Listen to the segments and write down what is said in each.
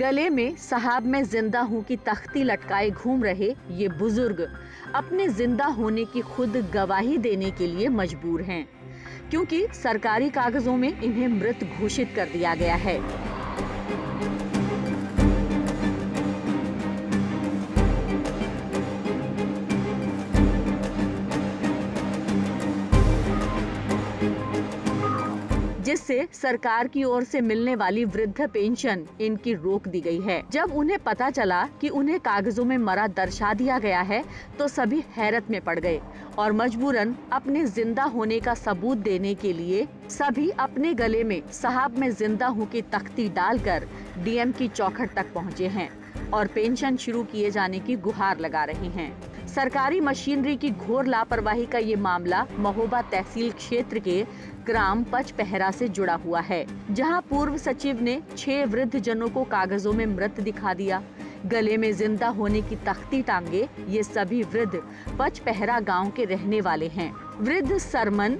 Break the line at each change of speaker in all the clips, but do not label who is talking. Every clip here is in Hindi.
गले में साहब मैं जिंदा हूँ की तख्ती लटकाए घूम रहे ये बुजुर्ग अपने जिंदा होने की खुद गवाही देने के लिए मजबूर हैं, क्योंकि सरकारी कागजों में इन्हें मृत घोषित कर दिया गया है। जिससे सरकार की ओर से मिलने वाली वृद्ध पेंशन इनकी रोक दी गई है। जब उन्हें पता चला कि उन्हें कागजों में मरा दर्शा दिया गया है तो सभी हैरत में पड़ गए और मजबूरन अपने जिंदा होने का सबूत देने के लिए सभी अपने गले में साहब मैं जिंदा हूँ की तख्ती डालकर डीएम की चौखट तक पहुँचे हैं और पेंशन शुरू किए जाने की गुहार लगा रहे हैं। सरकारी मशीनरी की घोर लापरवाही का ये मामला महोबा तहसील क्षेत्र के ग्राम पचपहरा से जुड़ा हुआ है, जहां पूर्व सचिव ने 6 वृद्ध जनों को कागजों में मृत दिखा दिया। गले में जिंदा होने की तख्ती टांगे ये सभी वृद्ध पचपहरा गांव के रहने वाले हैं। वृद्ध सरमन,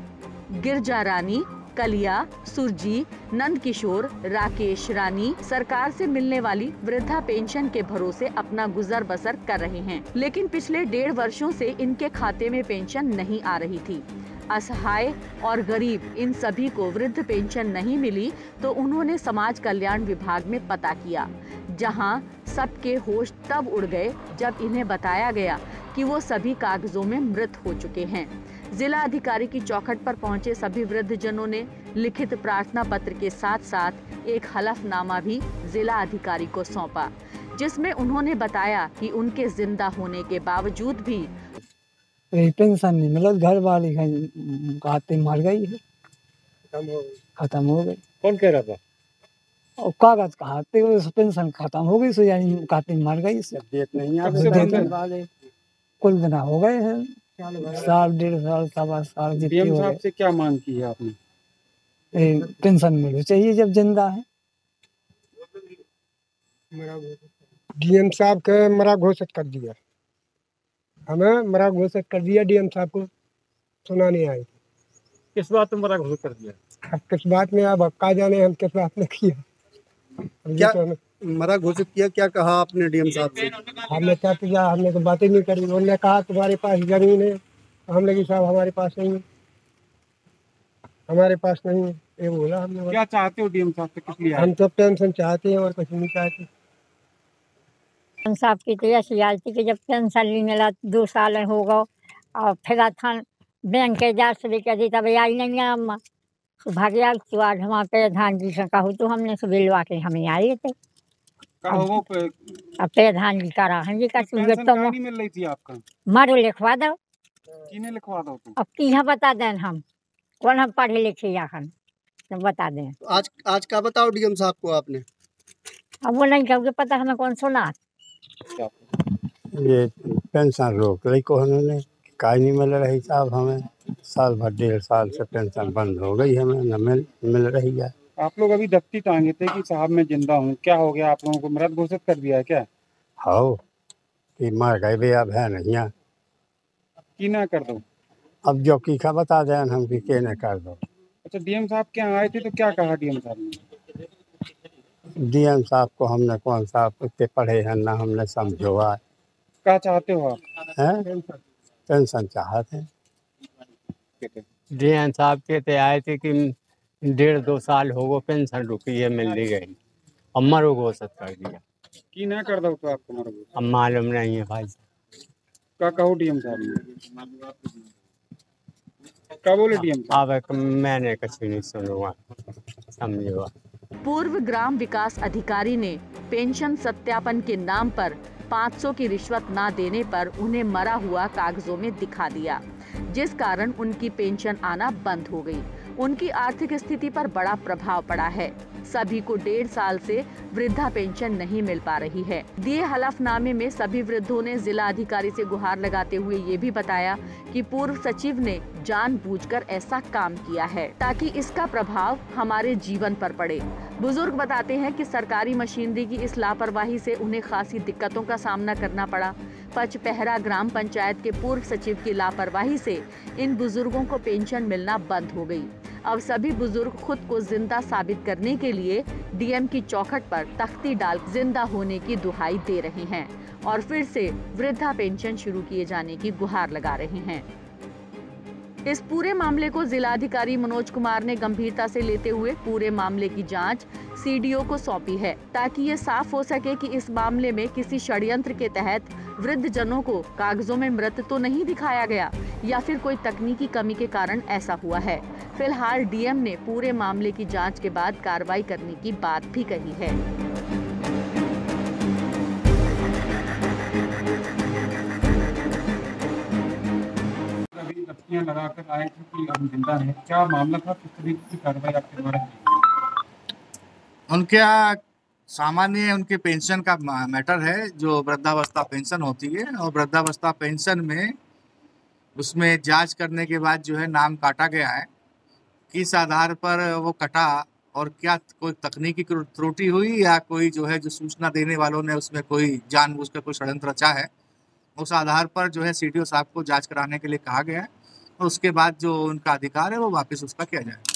गिरजा रानी, कलिया, सुरजी, नंद किशोर, राकेश रानी सरकार से मिलने वाली वृद्धा पेंशन के भरोसे अपना गुजर बसर कर रहे हैं, लेकिन पिछले 1.5 वर्षों से इनके खाते में पेंशन नहीं आ रही थी। असहाय और गरीब इन सभी को वृद्ध पेंशन नहीं मिली तो उन्होंने समाज कल्याण विभाग में पता किया, जहां सबके होश तब उड़ गए जब इन्हें बताया गया कि वो सभी कागजों में मृत हो चुके हैं। जिला अधिकारी की चौखट पर पहुंचे सभी वृद्ध जनों ने लिखित प्रार्थना पत्र के साथ साथ एक हलफनामा भी जिला अधिकारी को सौंपा, जिसमें उन्होंने बताया कि उनके जिंदा होने के बावजूद भी
पेंशन नहीं मिला। घर वाली खाते मर गई है, खत्म हो गई।
कौन कह रहा था?
और कागज खाते पेंशन खत्म हो गई, सो यानी खाते मर गई।
नहीं
कुल दिन हो गए हैं, 1.5 साल, 1.25 साल।
डीएम साहब से क्या मांग की है आपने?
पेंशन मिलनी चाहिए जब जिंदा है।
डीएम साहब के मरा घोषित कर दिया, हमें मरा घोषित कर दिया। डीएम साहब को सुनाने आए।
किस बात में मरा घोषित कर दिया?
अब किस बात में, अब का जाने हम किस बात में किया।
क्या तो मरा घोषित किया? क्या कहा आपने डीएम साहब से?
हमने क्या किया, हमने तो बातें नहीं करी। उन्होंने कहा तुम्हारे पास जमीन है, हमने कहा साहब हमारे पास नहीं है, हमारे पास नहीं है, ये बोला हमने।
क्या चाहते हो डीएम साहब से? किस लिए?
हम तो पेंशन चाहते हैं और कुछ नहीं चाहते।
साहब की तो ऐसी हालत कि जब पेंशन लेने ला 2 साल हो गए और फिर था बैंक के जा से लेकर दी तब आई नहीं अम्मा तो भाग्या तो आज हमारे प्रधान जी से कहूँ तो हमने से बिलवा के हमें आए थे। अब प्रधान जी करा हम जी का
नहीं मिल रही थी आपका?
मारो लिखवा दो।
किने लिखवा दो?
अब की बता दें हम कौन हम पढ़े लिखे याखन तो बता दें।
आज का बताओ डीएम साहब को आपने?
अब वो नहीं कहोगे पता हमें कौन सुना।
ये पेंशन रोक ली को उन्होंने, काय नहीं मिल रही साहब हमें। साल भर 1.5 साल से पेंशन बंद हो गई, हमें न मिल रही है।
आप लोग अभी दफ्ती टांगे थे कि साहब मैं जिंदा हूँ, क्या हो गया? आप लोगों को मृत घोषित कर दिया है क्या?
हाँ कि मर गए भी, अब है नहीं है
की ना कर दो।
अब जो की का बता दें हम कि के न कर दो।
अच्छा, डीएम साहब क्या आए थे तो क्या कहा डीएम साहब ने?
डीएम साहब को हमने कौन साहब इतने पढ़े हैं ना, हमने समझोआ।
क्या चाहते हो आप?
हैं पेंशन चाहते हैं।
डीएम साहब कहते आए थे कि 1.5-2 साल हो गए पेंशन रुकी है, मिल ली गई, अब मरो घोषित कर दिया।
की ना कर दो तो आपको मरो?
अब मालूम नहीं है भाई।
क्या कहो डीएम साहब ने? क्या बोले डीएम साहब?
अब मैंने कुछ नहीं सुना समझो।
पूर्व ग्राम विकास अधिकारी ने पेंशन सत्यापन के नाम पर 500 की रिश्वत ना देने पर उन्हें मरा हुआ कागजों में दिखा दिया, जिस कारण उनकी पेंशन आना बंद हो गई। उनकी आर्थिक स्थिति पर बड़ा प्रभाव पड़ा है। सभी को 1.5 साल से वृद्धा पेंशन नहीं मिल पा रही है। दिए हलफनामे में सभी वृद्धों ने जिला अधिकारी से गुहार लगाते हुए ये भी बताया कि पूर्व सचिव ने जानबूझकर ऐसा काम किया है ताकि इसका प्रभाव हमारे जीवन पर पड़े। बुजुर्ग बताते हैं कि सरकारी मशीनरी की इस लापरवाही से उन्हें खासी दिक्कतों का सामना करना पड़ा। पचपहरा ग्राम पंचायत के पूर्व सचिव की लापरवाही से इन बुजुर्गों को पेंशन मिलना बंद हो गई। अब सभी बुजुर्ग खुद को जिंदा साबित करने के लिए डीएम की चौखट पर तख्ती डाल जिंदा होने की दुहाई दे रहे हैं और फिर से वृद्धा पेंशन शुरू किए जाने की गुहार लगा रहे हैं। इस पूरे मामले को जिलाधिकारी मनोज कुमार ने गंभीरता से लेते हुए पूरे मामले की जांच सीडीओ को सौंपी है, ताकि ये साफ हो सके कि इस मामले में किसी षड्यंत्र के तहत वृद्ध जनों को कागजों में मृत तो नहीं दिखाया गया या फिर कोई तकनीकी कमी के कारण ऐसा हुआ है। फिलहाल डीएम ने पूरे मामले की जांच के बाद कार्रवाई करने की बात भी कही है।
अभी तख्तियां लगाकर आए थे कि हम जिंदा हैं, क्या मामला था, किस तरीके की कार्रवाई आपके द्वारा की?
उनके सामान्य उनके पेंशन का मैटर है, जो वृद्धावस्था पेंशन होती है, और वृद्धावस्था पेंशन में उसमें जांच करने के बाद जो है नाम काटा गया है। किस आधार पर वो कटा और क्या कोई तकनीकी त्रुटि हुई या कोई जो है जो सूचना देने वालों ने उसमें कोई जानबूझकर कोई षड्यंत्र रचा है, उस आधार पर जो है सीडीओ साहब को जांच कराने के लिए कहा गया है और उसके बाद जो उनका अधिकार है वो वापस उसका किया जाए।